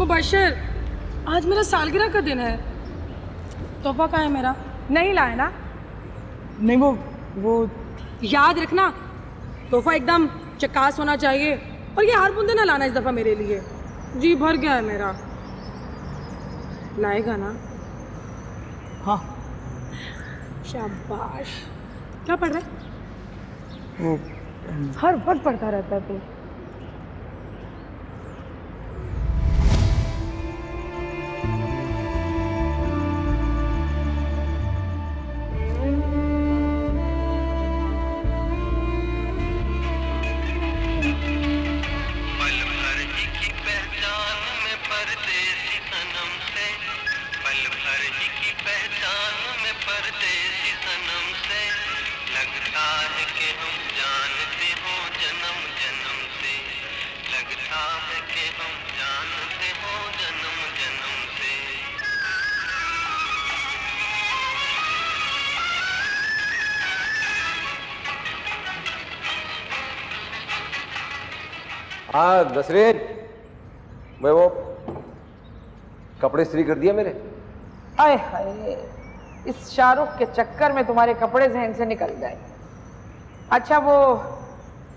मुबशर, आज मेरा सालगिरह का दिन है। तोहफा कहाँ है मेरा? नहीं लाए ना? नहीं, वो याद रखना, तोहफा एकदम चकास होना चाहिए। और ये हार बूंदे ना लाना इस दफ़ा मेरे लिए, जी भर गया है मेरा। लाएगा ना? हाँ। शाबाश। क्या पढ़ रहा है? हर वक्त पढ़ता रहता है तू। हाँ नसरीन, मैं वो कपड़े इस्त्री कर दिया मेरे। आए हाय, इस शाहरुख के चक्कर में तुम्हारे कपड़े जहन से निकल गए। अच्छा वो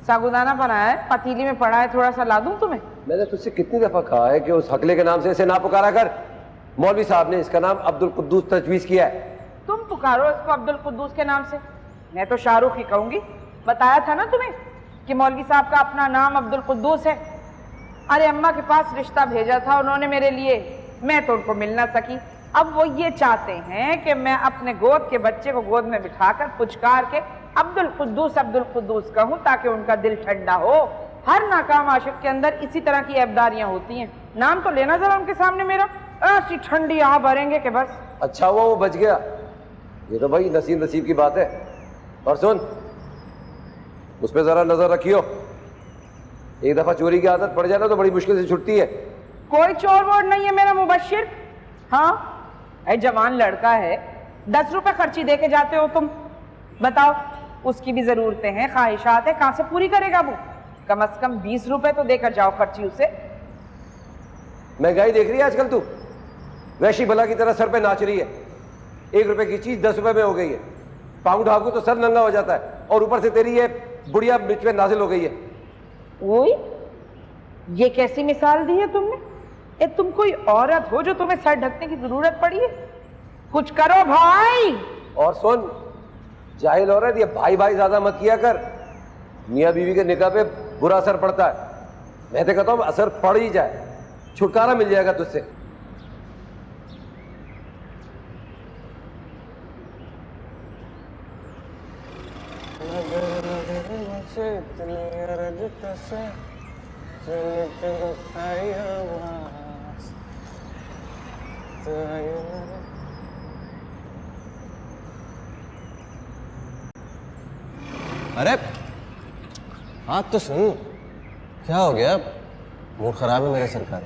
साबुदाना बनाया है, पतीली में पड़ा है, थोड़ा सा ला दूं तुम्हें? मैंने तुझसे कितनी दफा कहा है कि उस हकले के नाम से इसे ना पुकारा कर। मौलवी साहब ने इसका नाम अब्दुल कुद्दूस तजवीज किया है। तुम पुकारो इसको अब्दुल कुद्दूस के नाम से, मैं तो शाहरुख ही कहूंगी। बताया था ना तुम्हें कि मौलवी साहब का अपना नाम अब्दुल कुद्दूस है। अरे अम्मा के पास रिश्ता भेजा था उन्होंने मेरे लिए, मैं तो उनको मिल ना सकी। अब वो ये चाहते हैं कि मैं अपने गोद के बच्चे को गोद में बिठाकर पुचकार के अब्दुल कुद्दूस कहूं ताकि उनका दिल ठंडा हो। हर नाकाम आशिक के अंदर इसी तरह की ऐबदारियां होती हैं। नाम तो लेना जरा उनके सामने मेरा, ऐसी ठंडी आह भरेंगे कि बस। अच्छा वो बच गया, ये तो भाई नसीब की बात है। और सुन, उस पर जरा नजर रखियो, एक दफा चोरी की आदत पड़ जाए ना तो बड़ी मुश्किल से छुटती है। कोई चोर वोर नहीं है मेरा मुबशिर। हाँ, ऐ जवान लड़का है, 10 रुपए खर्ची दे के जाते हो तुम। बताओ, उसकी भी जरूरतें हैं, ख्वाहिशात है, कहां से पूरी करेगा वो? कम से कम 20 रुपए तो देकर जाओ खर्ची उसे। महंगाई देख रही है आजकल तू, वैशी भला की तरह सर पे नाच रही है। 1 रुपए की चीज 10 रुपए में हो गई है। पाँव ढाकू तो सर नंगा हो जाता है, और ऊपर से तेरी ये बुढ़िया बीच में नाजिल हो गई है। ओए, ये कैसी मिसाल दी है तुमने? ए, तुम कोई औरत हो जो तुम्हें सर ढकने की जरूरत पड़ी है? कुछ करो भाई। और सुन जाहिल औरत, ये भाई भाई ज्यादा मत किया कर, मियाँ बीवी के निकाह पे बुरा असर पड़ता है। मैं तो कहता हूँ असर पड़ ही जाए, छुटकारा मिल जाएगा तुझसे। अरे हाँ तो सुन, क्या हो गया? मूड खराब है मेरे सरकार।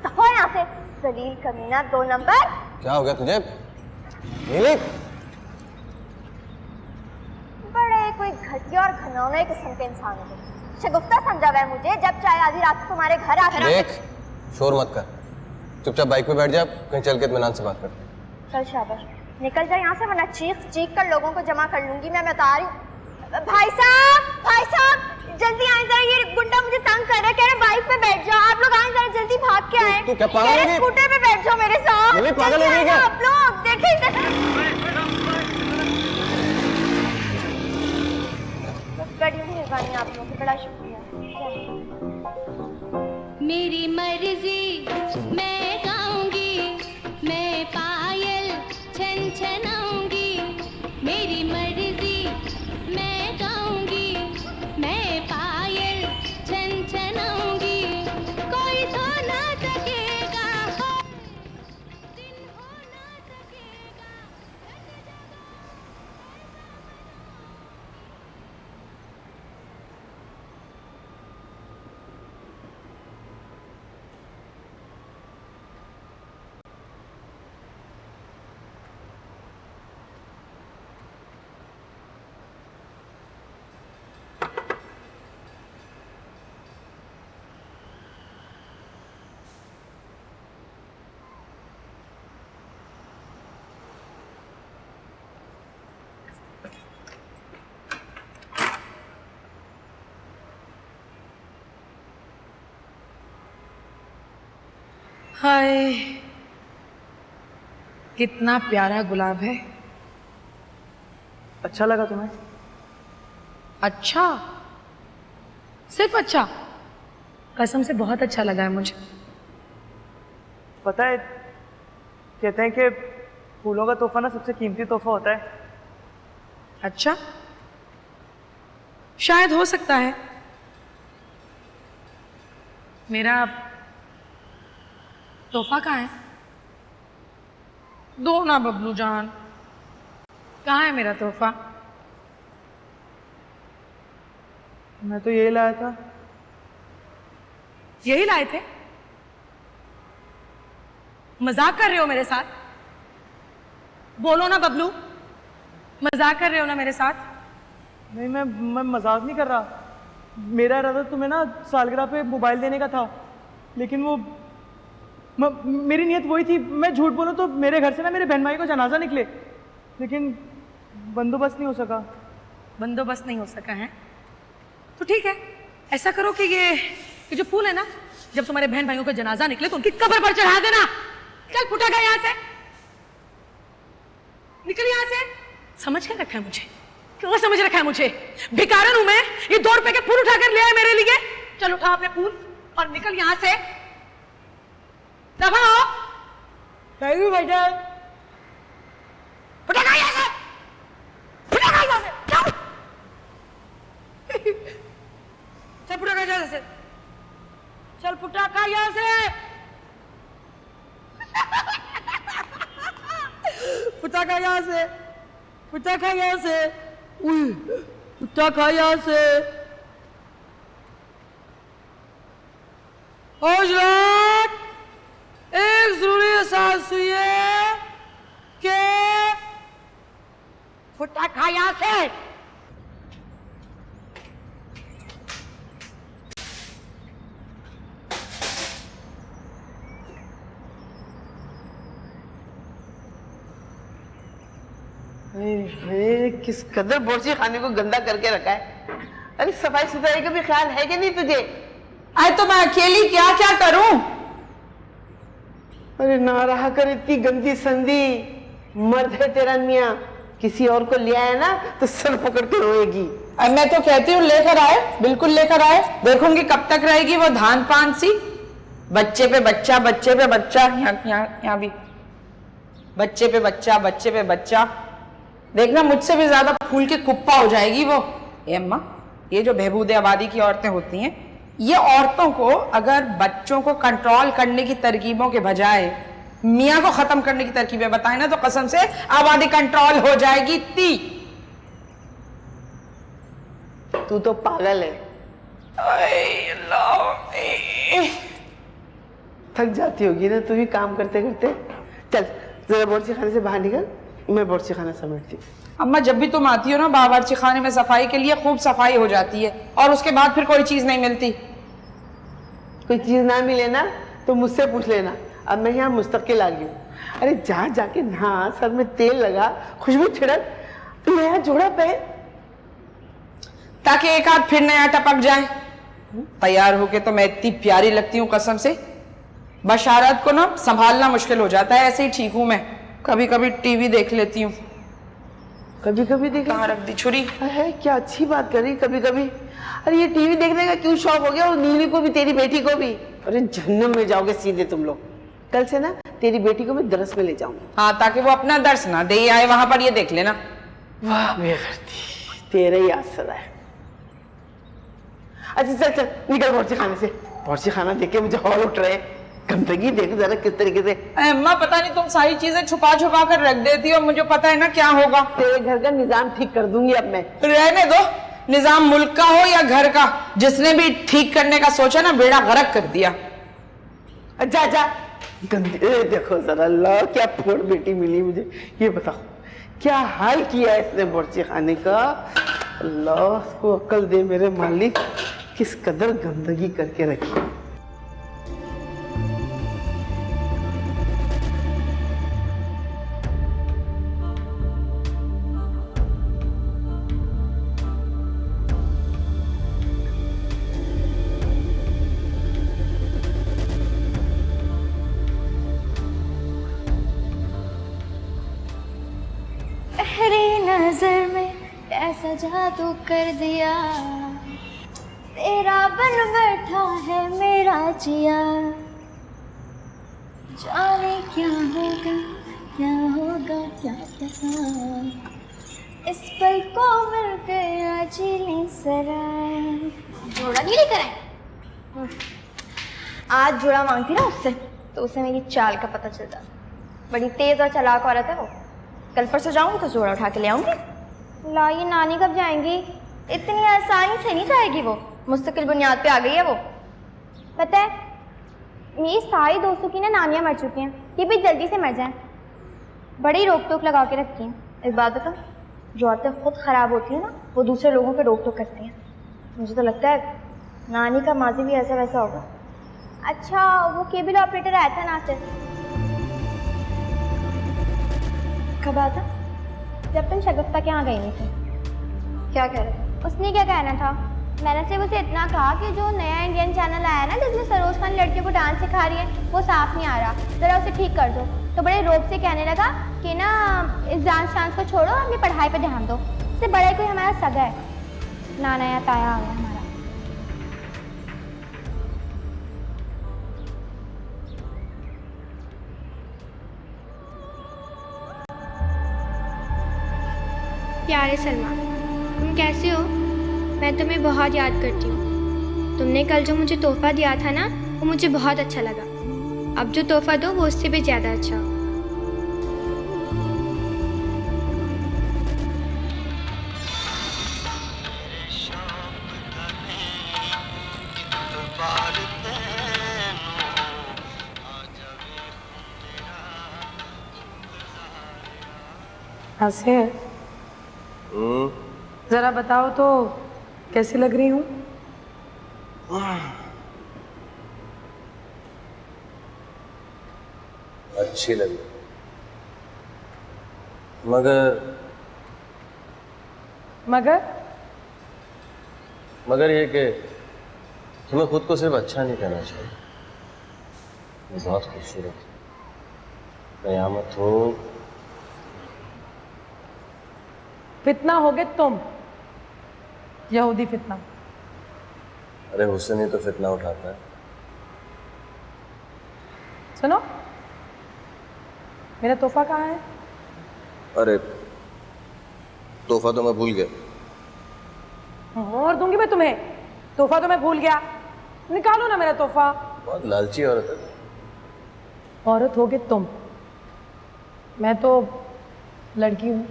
दफा यहाँ से जलील कमीना 2 नंबर। क्या हो गया तुझे? नीली, बड़े कोई घटिया और घिनौने किस्म के इंसान हो। शगुफ्ता समझा हुआ है मुझे, जब चाहे आधी रात को तुम्हारे घर आकर। देख, शोर मत कर, चुपचाप बाइक पे बैठ जा, कहीं चल के इत्मीनान से बात करते। चल शाबाश, निकल जा यहाँ से वरना चीख कर लोगों को जमा कर लूंगी। मैं बता रही हूँ। भाई साहब जल्दी आए जरा, ये गुंडा मुझे तंग कर रहा है। कह रहे बाइक पे बैठ जाओ, आप लोग आए जरा, जल्दी भाग के आए। तू क्या पागल है? स्कूटर पे बैठ जाओ मेरे साथ। पागल हो गई क्या? आप लोग देखें बड़ी मेहरबानी आप लोगों की, बड़ा शुक्रिया। मेरी मर्जी मैं गाऊंगी, मैं पायल छन छनाऊंगी। मेरी मर्जी मैं गाऊंगी, मैं पायल छन छनाऊंगी। कोई तो ना सकेगा, दिन हो ना सकेगा। हाय, कितना प्यारा गुलाब है। अच्छा लगा तुम्हें? अच्छा? सिर्फ अच्छा? कसम से बहुत अच्छा लगा है मुझे। पता है, कहते हैं कि फूलों का तोहफा ना सबसे कीमती तोहफा होता है। अच्छा, शायद हो सकता है। मेरा तोहफा कहाँ है? दो ना बबलू जान, कहाँ है मेरा तोहफा? मैं तो यही लाया था। यही लाए थे? मजाक कर रहे हो मेरे साथ? बोलो ना बबलू, मजाक कर रहे हो ना मेरे साथ? नहीं, मैं मजाक नहीं कर रहा। मेरा इरादा तुम्हें ना सालगिरह पे मोबाइल देने का था, लेकिन वो मेरी नीयत वही थी। मैं झूठ बोलूं तो मेरे घर से ना मेरे बहन भाई को जनाजा निकले, लेकिन बंदोबस्त नहीं हो सका। बंदोबस्त नहीं हो सका है तो ठीक है, ऐसा करो कि ये जो फूल है ना, जब तुम्हारे बहन भाइयों का जनाजा निकले तो उनकी कब्र पर चढ़ा देना। चल फुटा गया यहाँ से, निकल यहाँ से। समझ के रखा है मुझे? क्यों समझ रखा है मुझे? भिखारन हूं मैं? ये 2 रुपए के फूल उठाकर ले आए मेरे लिए। चल उठा अपने फूल और निकल यहाँ से। दबाओ बेटा, फुटा गया यहाँ से, फुटा गया यहाँ से। चल चल फुटा गया यहाँ से, चल फुटा का यहाँ से। फुटा का यहाँ से, फुटा का यहाँ से, फुटा का यहाँ से। हजरत, एक जरूरी एहसास हुई है कि फुटा का यहाँ से। किस कदर बोर्ची खाने को गंदा करके रखा है। अरे सफाई सुथराई का भी ख्याल है कि नहीं तुझे? अरे तो मैं अकेली क्या क्या करूं? अरे ना रहा कर इतनी गंदी संदी। मर्द है तेरा मियाँ, किसी और को ले आया ना तो सर पकड़ के रोएगी। अब मैं तो कहती हूँ लेकर आए, बिल्कुल लेकर आए। देखूंगी कब तक रहेगी वो धान पान सी। बच्चे पे बच्चा, बच्चे पे बच्चा, यहाँ भी बच्चे पे बच्चा, बच्चे पे बच्चा। देखना मुझसे भी ज्यादा फूल की कुप्पा हो जाएगी वो। अम्मा, ये जो बहबूद आबादी की औरतें होती हैं, ये औरतों को अगर बच्चों को कंट्रोल करने की तरकीबों के बजाय मियाँ को खत्म करने की तरकीबें बताएं ना तो कसम से आबादी कंट्रोल हो जाएगी। तू तो पागल है। थक जाती होगी ना तू भी काम करते करते। चल जरा बोर्ची खाने से बाहर निकल, मैं बोर्ची खाना समेटती हूँ। अम्मा, जब भी तुम आती हो ना बावर्ची खाने में सफाई के लिए खूब सफाई हो जाती है और उसके बाद फिर कोई चीज नहीं मिलती। कोई चीज ना मिले ना तो मुझसे पूछ लेना। अब मैं यहाँ मुस्तकिल आ गई हूँ। अरे जा जाके नहा, सर में तेल लगा, खुशबू छिड़क, नया जोड़ा पहन, ताकि एक हाथ फिर नया टपक जाए। तैयार होके तो मैं इतनी प्यारी लगती हूँ कसम से। बशारत को ना संभालना मुश्किल हो जाता है। ऐसे ही ठीक हूँ मैं। कभी कभी टीवी देख लेती हूँ। कभी कभी देख। कहाँ रख दी छुरी? है क्या अच्छी बात करी, कभी कभी। अरे ये टीवी देखने का क्यों शौक हो गया? और नीली को भी, तेरी बेटी को भी। अरे जहन्नम में जाओगे सीधे तुम लोग। कल से ना तेरी बेटी को मैं दरस में ले जाऊंगी। हाँ, ताकि वो अपना दर्श ना दे आए वहां पर, ये देख लेना। वाह बेगरती, तेरा ही आसरा है। अच्छा चल चल निकल बोर्ची खाने से। बोर्ची खाना देख के मुझे हौल उठ रहे। गंदगी देख जरा किस तरीके से। अम्मा, पता नहीं तुम सारी चीजें छुपा छुपा कर रख देती हो। मुझे पता है ना क्या होगा। तेरे घर का निजाम ठीक कर दूंगी अब मैं। रहने दो, निजाम मुल्क का हो या घर का, जिसने भी ठीक करने का सोचा ना बेड़ा गर्क कर दिया। जा जा गंदी। देखो जरा, अल्लाह क्या फोड़ बेटी मिली मुझे। ये बताओ क्या हाल किया है इसने बोर्ची खाने का। अल्लाह उसको अक्ल दे मेरे मालिक, किस कदर गंदगी करके रखी। नजर में ऐसा जादू कर दिया, तेरा बन बैठा है मेरा जिया। जाने क्या होगा क्या पता, इस पल को मिल गया जीने सरा। जोड़ा नहीं लेकर आए? आज जोड़ा मांगती ना उससे, तो उसे मेरी चाल का पता चलता। बड़ी तेज और चालाक औरत है वो। कल परसों जाऊंगी तो जोड़ा उठा के ले आऊंगी। ला, ये नानी कब जाएंगी? इतनी आसानी से नहीं जाएगी वो, मुस्तकिल बुनियाद पे आ गई है वो। पता है, मेरी सारी दोस्तों की ना नानियाँ मर चुकी हैं, ये भी जल्दी से मर जाएं। बड़ी रोक टोक लगा के रखती हैं। एक बात बताओ, जो औरतें खुद ख़राब होती हैं ना, वो दूसरे लोगों पे रोक टोक करती हैं। मुझे तो लगता है नानी का माजी भी ऐसा वैसा होगा। अच्छा, वो केबल ऑपरेटर आया था ना सिर्फ, कब आया था? जब तुम शगुफ्ता के यहाँ गई नहीं थी। क्या कह रहे? उसने क्या कहना था? मैंने सिर्फ उसे इतना कहा कि जो नया इंडियन चैनल आया ना जिसमें सरोज खान लड़कियों को डांस सिखा रही है, वो साफ नहीं आ रहा, ज़रा उसे ठीक कर दो। तो बड़े रोब से कहने लगा कि ना इस डांस चांस को छोड़ो, अपनी पढ़ाई पे ध्यान दो। इससे बड़ा कोई हमारा सगा है, नाना या ताया आ गया हमारा। प्यारे सलमा, तुम कैसे हो? मैं तुम्हें बहुत याद करती हूँ। तुमने कल जो मुझे तोहफा दिया था ना, वो मुझे बहुत अच्छा लगा। अब जो तोहफा दो वो उससे भी ज़्यादा अच्छा। हंसे जरा बताओ तो कैसी लग रही हूँ? अच्छी लगी, मगर ये कि तुम्हें खुद को सिर्फ अच्छा नहीं कहना चाहिए। ये बहुत खूबसूरत है। कयामत हो। फितना होगे तुम, यहूदी फितना। अरे हुस्न ही तो फितना उठाता है। सुनो, मेरा तोहफा कहाँ है? अरे तोहफा तो मैं भूल गया। और दूंगी मैं तुम्हें। तोहफा तो मैं भूल गया, निकालो ना मेरा तोहफा। बहुत लालची औरत है। औरत होगे तुम, मैं तो लड़की हूँ,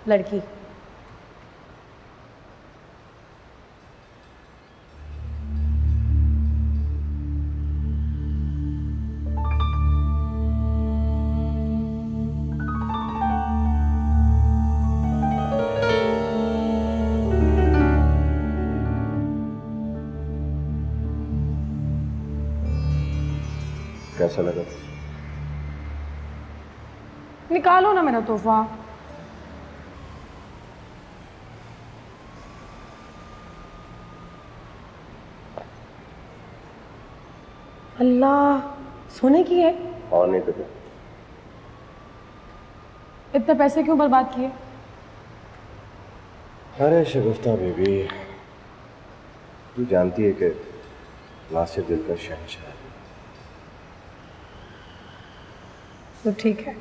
लड़की। कैसा लगा? निकालो ना मेरा तोहफा। अल्लाह, सोने की है? और नहीं तो क्या। इतने पैसे क्यों बर्बाद किए? अरे शगुफ्ता बेबी, तू जानती है कि नासिर दिल का शहंशाह है। तो ठीक है,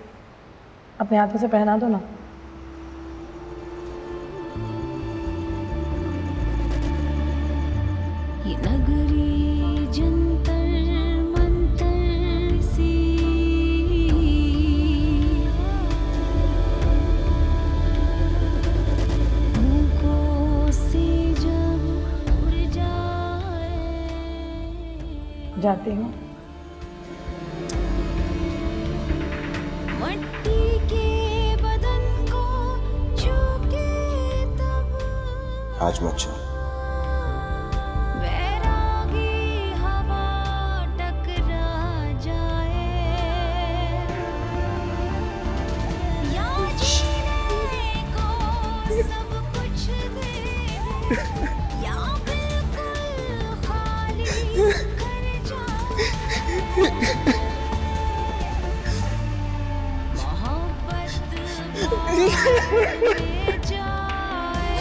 अपने हाथों से पहना दो ना। ये नगरी जंतर मंतर सी, भूखों से जब उड़ जाए। जाती हूँ। मट्टी के बदन को छू के तब आज मत चल। बैरागी हवा टकरा जाए, या जीने को सब कुछ दे, या बिल्कुल खाली कर जाए। मोहब्बत में जाए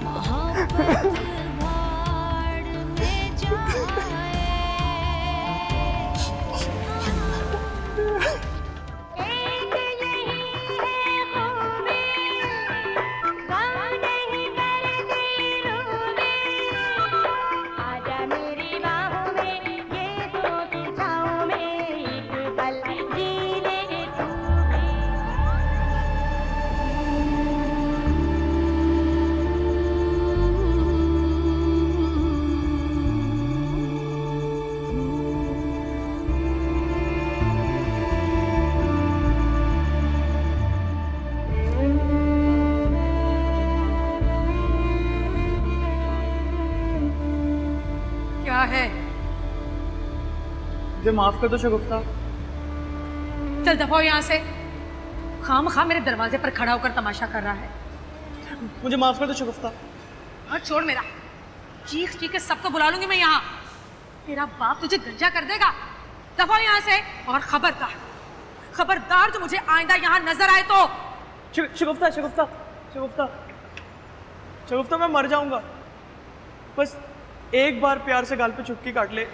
मोहब्बत भाड़ में जाए क्या है? मुझे माफ कर दो शगुफ्ता। चल दफा हो यहाँ से। खामखा मेरे दरवाजे पर खड़ा होकर तमाशा कर रहा है। मुझे माफ कर दो शगुफ्ता। हाथ छोड़ मेरा। चीख चीख के सबको बुला लूंगी मैं यहाँ। तेरा बाप तुझे गंजा कर देगा। दफा हो यहाँ से। और खबरदार खबरदार जो मुझे आइंदा यहाँ नजर आए तो। शगुफ्ता शगुफ्ता शगुफ्ता शगुफ्ता, मैं मर जाऊंगा। बस एक बार प्यार से गाल पे चुटकी काट ले।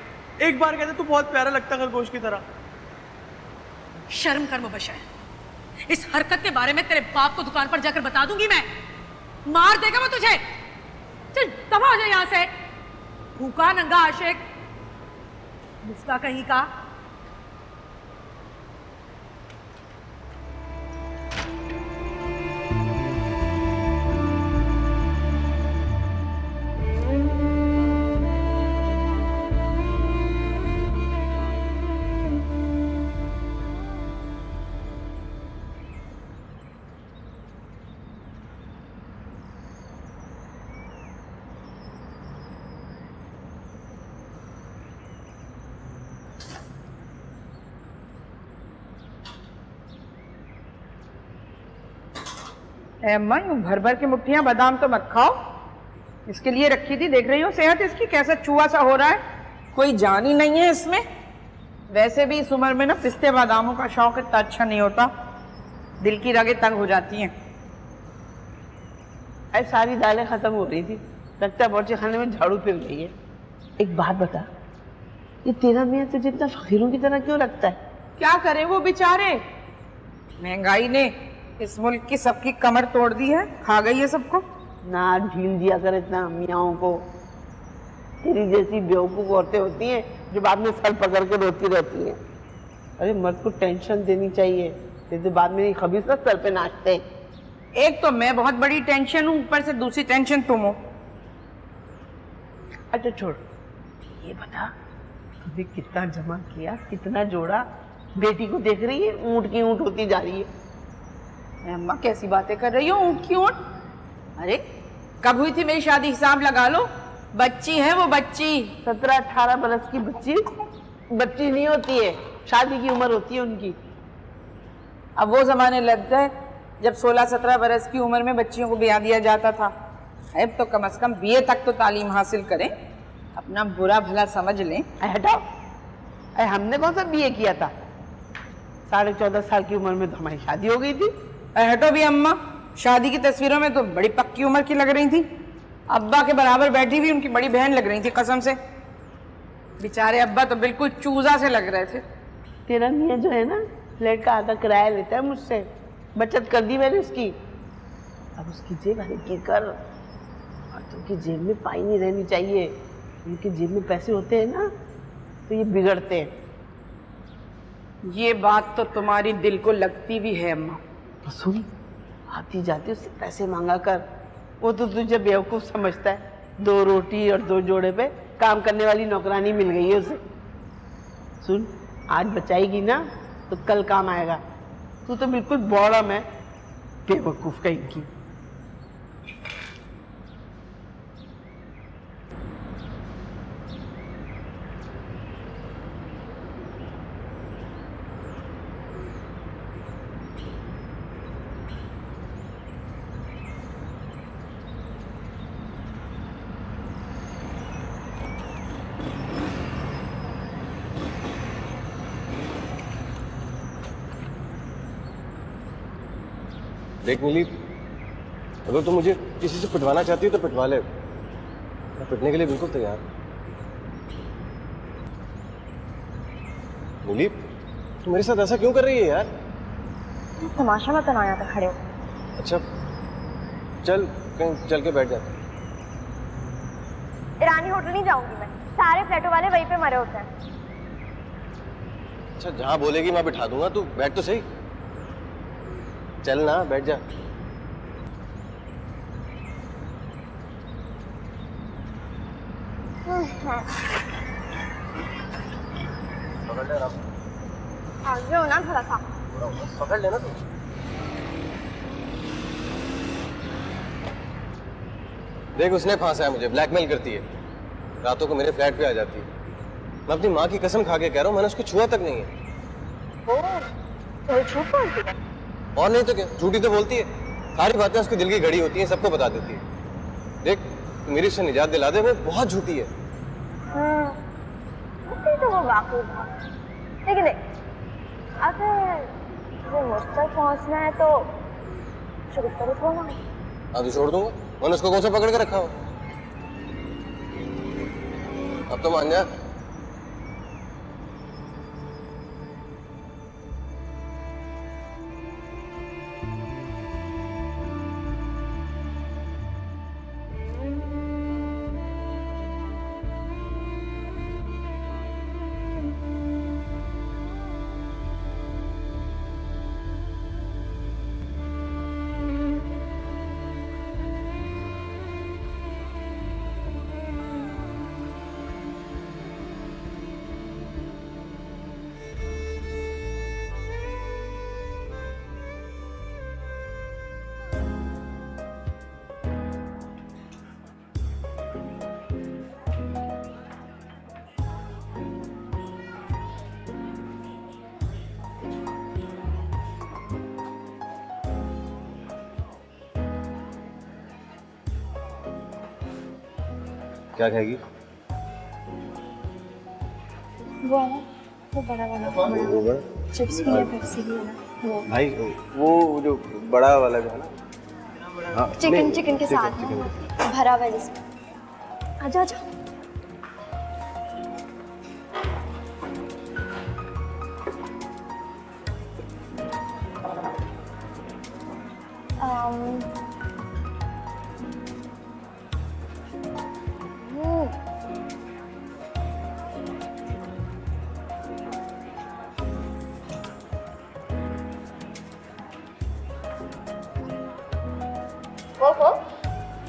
एक बार कहते तू बहुत प्यारा लगता खरगोश की तरह। शर्म कर मुबशर। इस हरकत के बारे में तेरे बाप को दुकान पर जाकर बता दूंगी मैं। मार देगा वो तुझे। चल दफा हो जाए यहाँ से। भूखा नंगा आशिक, मुफ्ता कहीं का। अम्मा यूं भर भर के मुट्ठियां बादाम तो मत खाओ। इसके लिए रखी थी, देख रही हो सेहत इसकी कैसा चूहा सा हो रहा है। कोई जान ही नहीं है इसमें। वैसे भी इस उम्र में ना पिस्ते बादामों का शौक इतना अच्छा नहीं होता, दिल की रगें तंग हो जाती हैं। अरे सारी दालें खत्म हो रही थी, लगता है बावर्ची खाने में झाड़ू फिर गई है। एक बात बता, ये तेरा मियाँ तुझे इतना फकीरों की तरह क्यों लगता है? क्या करें वो बेचारे, महंगाई ने इस मुल्क की सबकी कमर तोड़ दी है, खा गई है सबको। ना ढील दिया कर इतना मियाँओं को। तेरी जैसी बेवकूफ औरतें होती हैं जो बाद में सर पकड़ के रोती रहती हैं। अरे मर्द को टेंशन देनी चाहिए, जैसे बाद में नहीं खबीस ना सर पे नाचते। एक तो मैं बहुत बड़ी टेंशन हूँ, ऊपर से दूसरी टेंशन तुम हो। अच्छा छोड़, ये बता तुझे कितना जमा किया, कितना जोड़ा? बेटी को देख रही है ऊँट की ऊँट होती जा रही है। अम्मा कैसी बातें कर रही हो, ऊँट की ऊँट? अरे कब हुई थी मेरी शादी, हिसाब लगा लो। बच्ची है वो, बच्ची 17-18 बरस की बच्ची बच्ची नहीं होती है, शादी की उम्र होती है उनकी। अब वो जमाने लग गए जब 16-17 बरस की उम्र में बच्चियों को ब्याह दिया जाता था। अब तो कम से कम बीए तक तो तालीम हासिल करें, अपना बुरा भला समझ लें। हटाओ, अरे हमने कौन सा बीए किया था? 14.5 साल की उम्र में तो हमारी शादी हो गई थी। हटो भी अम्मा, शादी की तस्वीरों में तो बड़ी पक्की उम्र की लग रही थी। अब्बा के बराबर बैठी हुई उनकी बड़ी बहन लग रही थी कसम से। बेचारे अब्बा तो बिल्कुल चूजा से लग रहे थे। तेरा मियाँ जो है ना, फ्लैट का आधा किराया लेता है मुझसे, बचत कर दी मैंने उसकी। अब उसकी जेब हल्की कर, और तुमकी जेब में पाई नहीं रहनी चाहिए। उनकी जेब में पैसे होते हैं ना तो ये बिगड़ते हैं। ये बात तो तुम्हारी दिल को लगती भी है अम्मा। तो सुन, आती जाती उससे पैसे मांगा कर, वो तो तुझे बेवकूफ समझता है। 2 रोटी और 2 जोड़े पे काम करने वाली नौकरानी मिल गई है उसे। सुन, आज बचाएगी ना तो कल काम आएगा। तू तो बिल्कुल बौड़म है, बेवकूफ कहीं की। देख मिली, अगर तुम मुझे किसी से पिटवाना चाहती हो तो पिटवा ले, मैं पिटने के लिए बिल्कुल तैयार हूं। मिली, तुम मेरे साथ ऐसा क्यों कर रही है यार? तमाशा मत बनाया था, खड़े हो। अच्छा चल कहीं चल के बैठ जाते हैं। ईरानी होटल नहीं जाऊंगी मैं, सारे फ्लैटों वाले वहीं पे मरे होते हैं। अच्छा जहां बोलेगी मैं बिठा दूंगा, तू बैठ तो सही। चल ना, बैठ जा। पकड़ ले आराम। आगे हो ना थोड़ा सा। पकड़ लेना तू। देख उसने फांसा है मुझे, ब्लैकमेल करती है, रातों को मेरे फ्लैट पे आ जाती है। मैं अपनी माँ की कसम खा के कह रहा हूँ, मैंने उसको छुआ तक नहीं है। तो झूठ बोलती है? और नहीं तो क्या, झूठी तो बोलती है, सारी बातें उसके दिल की घड़ी होती हैं, सबको बता देती है। देख मेरी उससे निजात दिला दे, वो बहुत झूठी है। तो वो बाकी था, लेकिन देख अगर वो मुझ तक पहुंचना है तो शुगुफ्ता को छोड़ना। हाँ तो छोड़ दूंगा, मैंने उसको कौन सा पकड़ के रखा हो। अब तो मान जा। क्या खाएगी? वो है ना, वो बड़ा वाला चिप्स भी है, पेप्सी भी है ना, वो भाई वो जो बड़ा वाला जो है ना, हाँ, चिकन चिकन के साथ भरा हुआ है जिसमें। आजा आजा।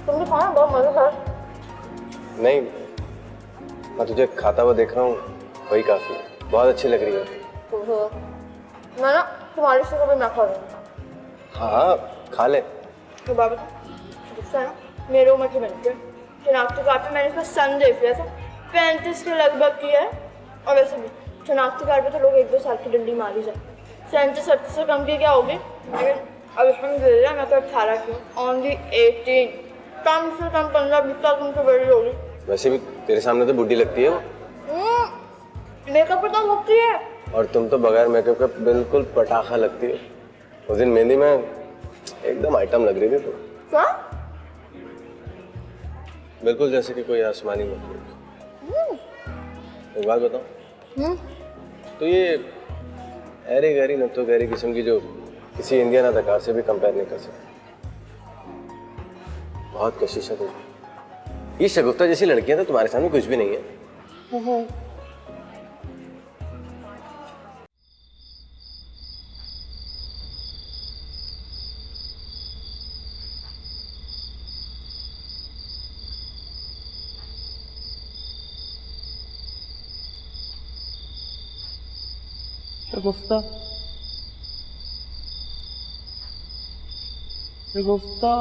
तुमने खाना बहुत मजेदार। नहीं, मैं तुझे खाता हुआ देख रहा हूँ, वही काफी है, बहुत अच्छी लग रही है। मैं ना तुम्हारे से कभी ना खा लूँगी। हाँ हाँ खा ले। तो बाबा गुस्सा है ना, मेरे उम्र की बनती है। शनाख्ती कार्ड पे मैंने इसका सन देख लिया था, 35 के लगभग की है। और वैसे भी शनाख्ती कार्ड पे तो लोग 1-2 साल की डंडी मारी जाए, 37-38 से कम की क्या होगी। लेकिन अल्हम्दुलिल्लाह मैं तो 18 की हूँ, ओनली 18। कम से कम 15-20 साल तुमसे बड़ी होगी। वैसे भी तेरे सामने तो बुढ़ी लगती है वो। मेकअप पे तो लगती है। और तुम तो बगैर मेकअप के बिल्कुल पटाखा लगती हो। उस दिन मेहंदी में एकदम आइटम लग रही थी तू। क्या? बिल्कुल जैसे कि कोई आसमानी मखलूक। एक बात बताओ, तो ये ऐरी गहरी नत्थो गहरी किस्म की जो किसी इंडियन अदाकार से भी कंपेयर नहीं कर सकते। बहुत कशिश है तुझे। ये शगुफ्ता जैसी लड़कियां तो तुम्हारे सामने कुछ भी नहीं है। शगुफ्ता, शगुफ्ता,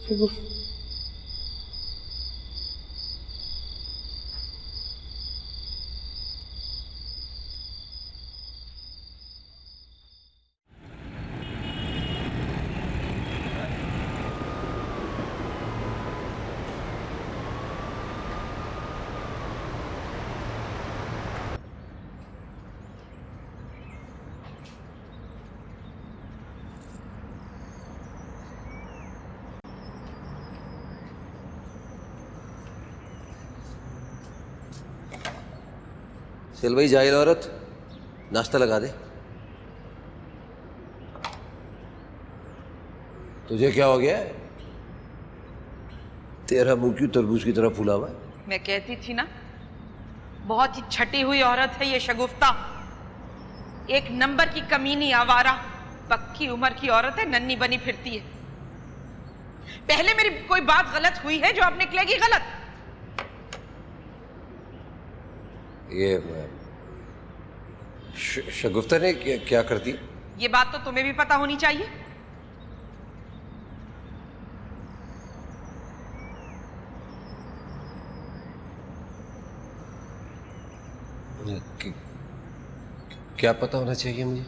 शगुफ्ता। सिलवई जाहिल औरत, नाश्ता लगा दे। तुझे क्या हो गया है? तेरा मुंह क्यों तरबूज की तरह फूला हुआ है? मैं कहती थी ना, बहुत ही छटी हुई औरत है ये शगुफ्ता। एक नंबर की कमीनी आवारा, पक्की उम्र की औरत है, नन्ही बनी फिरती है। पहले मेरी कोई बात गलत हुई है जो अब निकलेगी गलत? ये शगुफ्ता ने क्या कर दी? ये बात तो तुम्हें भी पता होनी चाहिए। क्या पता होना चाहिए मुझे?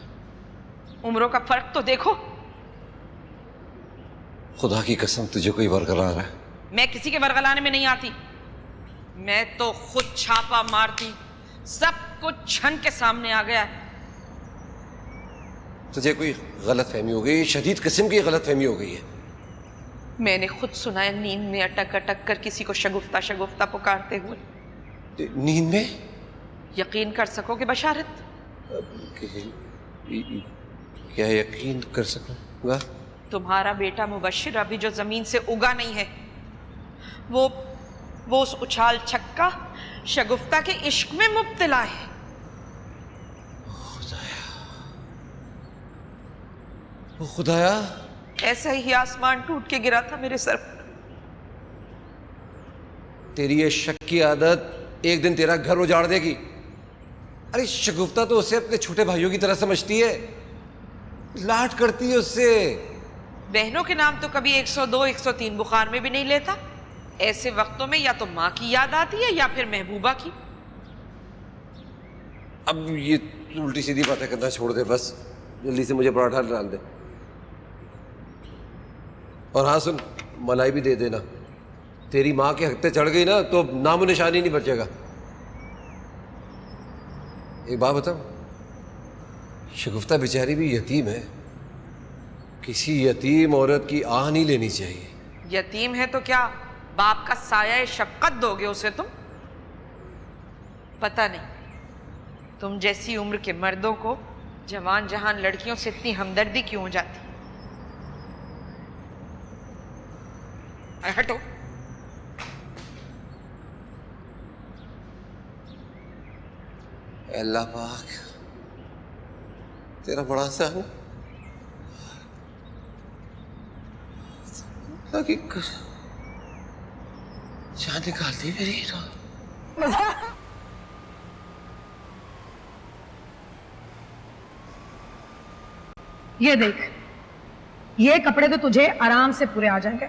उम्रों का फर्क तो देखो। खुदा की कसम तुझे कोई वरगला रहा है? मैं किसी के वरगलाने में नहीं आती। मैं तो खुद छापा मारती, सब कुछ छन के सामने आ गया है। तुझे कोई गलत फहमी हो गई, शदीद किस्म की गलत फहमी हो गई है। मैंने खुद सुना है नींद में अटक अटक कर किसी को शगुफ्ता शगुफ्ता पुकारते हुए। नींद में? यकीन कर सकोगे बशारत? क्या यकीन कर सकूंगा? तुम्हारा बेटा मुबश्शिर अभी जो जमीन से उगा नहीं है, वो उस उछाल छक्का शगुफ्ता के इश्क में मुब्तला है। खुदाया, ऐसा ही आसमान टूट के गिरा था मेरे सर पर। तेरी ये शक की आदत एक दिन तेरा घर उजाड़ देगी। अरे शगुफ्ता तो उसे अपने छोटे भाइयों की तरह समझती है, लाड करती है उससे। बहनों के नाम तो कभी 102 103 बुखार में भी नहीं लेता। ऐसे वक्तों में या तो माँ की याद आती है या फिर महबूबा की। अब ये उल्टी सीधी बातें करना छोड़ दे, बस जल्दी से मुझे पराठा डाल दे। और हाँ सुन, मलाई भी दे देना। तेरी माँ के हत्ते चढ़ गई ना तो नामो निशानी नहीं बचेगा। एक बात बताओ, शगुफ्ता बेचारी भी यतीम है, किसी यतीम औरत की आह नहीं लेनी चाहिए। यतीम है तो क्या बाप का साया शफकत दोगे उसे तुम? पता नहीं तुम जैसी उम्र के मर्दों को जवान जहान लड़कियों से इतनी हमदर्दी क्यों हो जाती। हटो। अल्लाह पाक तेरा बड़ा सा है ताकि जान निकाल दी मेरी। ये देख, ये कपड़े तो तुझे आराम से पूरे आ जाएंगे।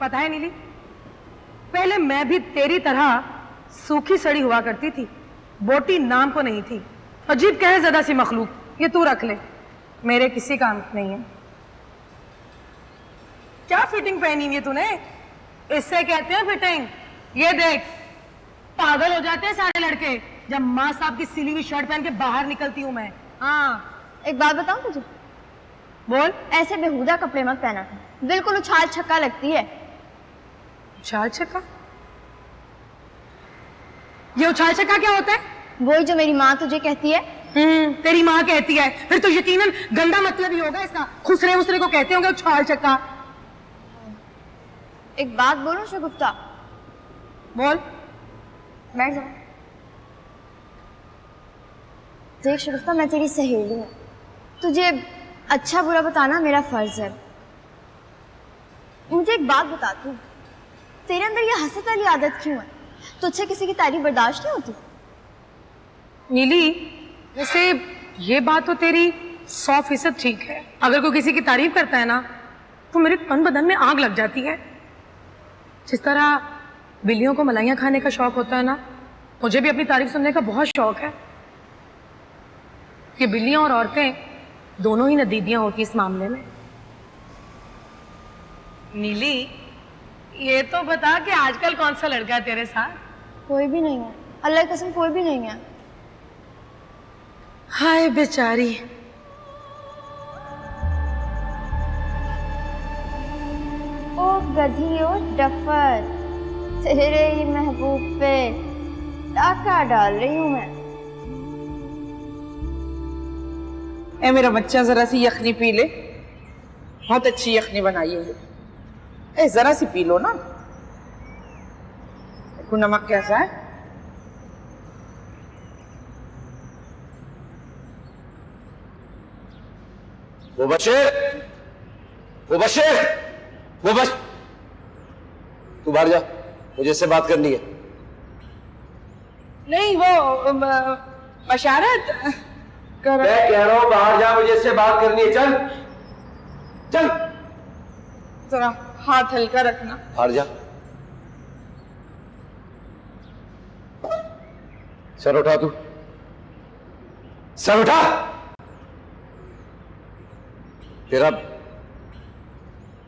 पता है नीली, पहले मैं भी तेरी तरह सूखी सड़ी हुआ करती थी, बोटी नाम को नहीं थी। अजीब कहे ज़्यादा सी मखलूक। ये तू रख ले, मेरे किसी काम की नहीं है। क्या फिटिंग पहनी हुई है तूने? इससे कहते हैं फिटिंग। ये देख, पागल हो जाते हैं सारे लड़के जब माँ साहब की सिली हुई शर्ट पहन के बाहर निकलती हूँ मैं। हाँ, एक बात बताऊं तुझे? बोल। ऐसे बेहुदा कपड़े मत पहना कर, बिल्कुल उछाल छक्का लगती है। उछाल छक्का? ये उछाल छक्का क्या होता है? वही जो मेरी माँ तुझे कहती है। तेरी माँ कहती है, फिर तो यकीनन गंदा मतलब ही होगा इसका। खुसरे उसरे को कहते होंगे उछाल छक्का। एक बात बोलूं शगुफ्ता? बोल। बैठ जा। देख शगुफ्ता, मैं तेरी सहेली हूँ, तुझे अच्छा बुरा बताना मेरा फर्ज है। मुझे एक बात बता, तू तेरे अंदर ये हसद वाली आदत क्यों है? तुझसे किसी की तारीफ बर्दाश्त नहीं होती? नीली, वैसे ये बात तो तेरी 100% ठीक है। अगर कोई किसी की तारीफ करता है ना तो मेरे तन बदन में आग लग जाती है। जिस तरह बिल्लियों को मलाइयाँ खाने का शौक होता है ना, मुझे भी अपनी तारीफ सुनने का बहुत शौक है। ये बिल्लियाँ और औरतें दोनों ही नदीदियाँ होती इस मामले में। नीली, ये तो बता कि आजकल कौन सा लड़का है तेरे साथ? कोई भी नहीं है, अल्लाह की कसम कोई भी नहीं है। हाय बेचारी। ओ गधी ओ डफर, तेरे ही महबूब पे डाका डाल रही हूँ मैं। ए मेरा बच्चा जरा सी यखनी पी ले, बहुत अच्छी यखनी बनाई है ये। ए जरा सी पी लो ना। देखो नमक कैसा है। वो बशीर, वो बशीर, वो बश तू बाहर जा, मुझे इससे बात करनी है। नहीं वो बशारत कर। मैं कह रहा हूं बाहर जा, मुझे इससे बात करनी है। चल चल, जरा हाथ हल्का रखना। बाहर जा। सर उठा, तू सर उठा। तेरा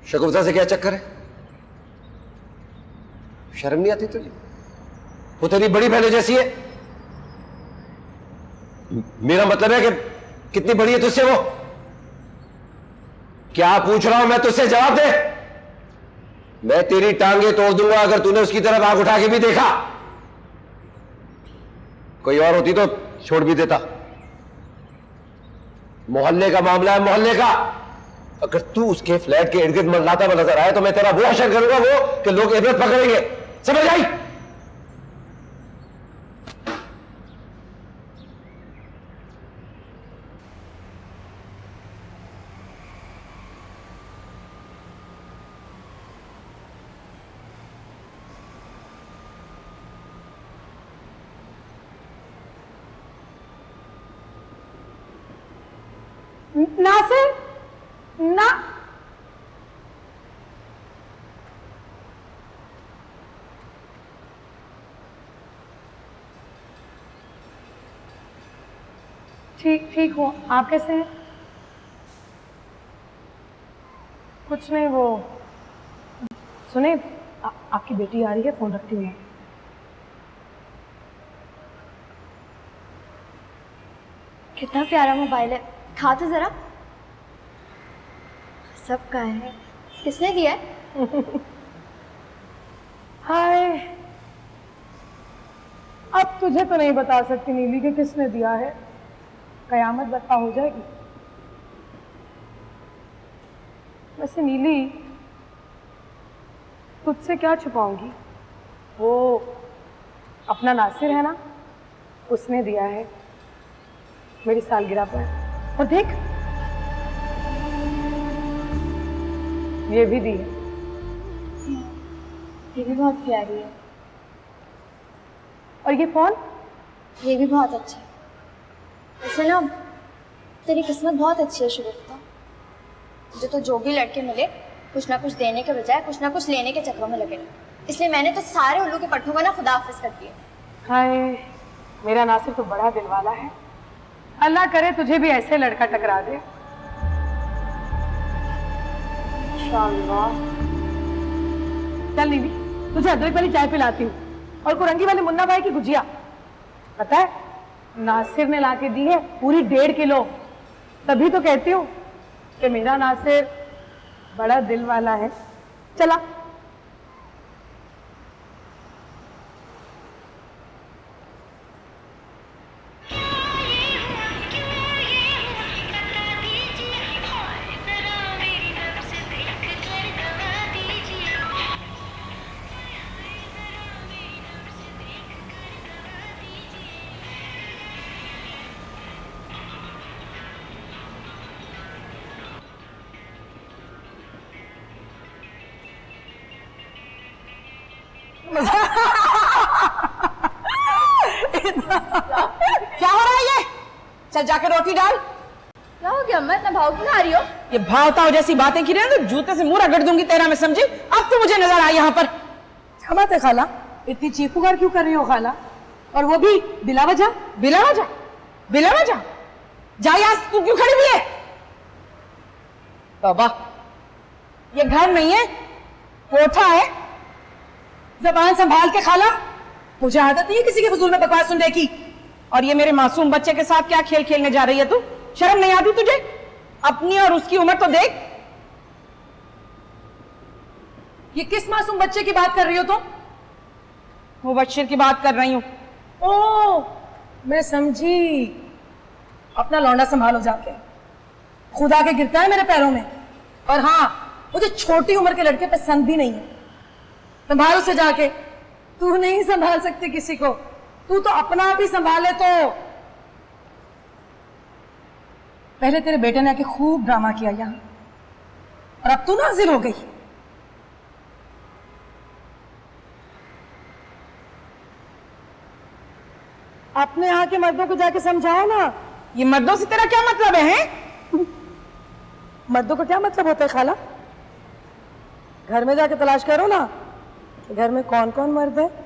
शगुफ्ता से क्या चक्कर है? शर्म नहीं आती तुझे? वो तेरी बड़ी बहनों जैसी है। मेरा मतलब है कि कितनी बड़ी है तुझसे वो? क्या पूछ रहा हूं मैं तुझसे, जवाब दे। मैं तेरी टांगे तोड़ दूंगा अगर तूने उसकी तरफ आंख उठा के भी देखा। कोई और होती तो छोड़ भी देता। मोहल्ले का मामला है, मोहल्ले का। अगर तू उसके फ्लैट के इर्द गिर्द मंडलाता हुआ नजर आए तो मैं तेरा वो अशर करूंगा वो कि लोग इबरत पकड़ेंगे। समझ आई? नासिर ना, ठीक हो। आप कैसे हैं? कुछ नहीं, वो सुने आपकी बेटी आ रही है, फोन रखती हूँ। कितना प्यारा मोबाइल है, खा तो जरा। सबका है, किसने दिया है? हाय, अब तुझे तो नहीं बता सकती नीली कि किसने दिया है, कयामत बर्पा हो जाएगी। वैसे नीली, तुझसे क्या छुपाऊंगी, वो अपना नासिर है ना, उसने दिया है मेरी सालगिरह पर। और देख, ये भी दी है। ये भी बहुत प्यारी है। और ये फोन? ये भी बहुत अच्छा है। वैसे ना तेरी किस्मत बहुत अच्छी है शगुफ्ता। मुझे तो जो भी लड़के मिले कुछ ना कुछ देने के बजाय कुछ ना कुछ लेने के चक्रों में लगे, इसलिए मैंने तो सारे उल्लू के पट्टों को ना खुदा हाफिज कर दिया। हाय, मेरा नासिर तो बड़ा दिल वाला है। अल्लाह करे तुझे भी ऐसे लड़का टकरा दे। इंशाअल्लाह। चल नीली, तुझे अदरक वाली चाय पिलाती हूँ और कुरंगी वाले मुन्ना भाई की गुजिया। पता है, नासिर ने लाके दी है पूरी 1.5 किलो। तभी तो कहती हूँ कि मेरा नासिर बड़ा दिल वाला है। चला। क्या हो रहा है ये? चल जाके रोटी डाल। क्या हो गया? मैं इतना भाव क्यों आ रही हो? ये भावताओ जैसी बातें की रहे हैं तो जूते से मुंह रगड़ दूंगी तेरा, मैं समझी। अब तो मुझे नजर आई यहाँ पर। क्या बात है खाला, इतनी चीख पुकार क्यों कर रही हो खाला? और वो भी बिला वजह? बिला वजह? बिला वजह? जा यहाँ, तू क्यों खड़ी हुई है? तौबा, ये घर नहीं है, कोठा है। जबान संभाल के खाला, मुझे आदत नहीं है किसी के फजूल में बकवास सुनने की। और ये मेरे मासूम बच्चे के साथ क्या खेल खेलने जा रही है तू? शर्म नहीं आती तुझे? अपनी और उसकी उम्र तो देख। ये किस मासूम बच्चे की बात कर रही हो तुम? मुबश्शिर की बात कर रही हूँ। ओ, मैं समझी। अपना लौंडा संभालो जाके। खुद आके गिरता है मेरे पैरों में। और हाँ, मुझे छोटी उम्र के लड़के पसंद भी नहीं है। संभाल उसे जाके। तू नहीं संभाल सकती किसी को, तू तो अपना आप ही संभाले। तो पहले तेरे बेटे ने आके खूब ड्रामा किया यहाँ, और अब तू नाजिल हो गई। अपने यहाँ के मर्दों को जाके समझाओ ना। ये मर्दों से तेरा क्या मतलब है? मर्दों का क्या मतलब होता है खाला? घर में जाके तलाश करो ना, घर में कौन कौन मर्द है।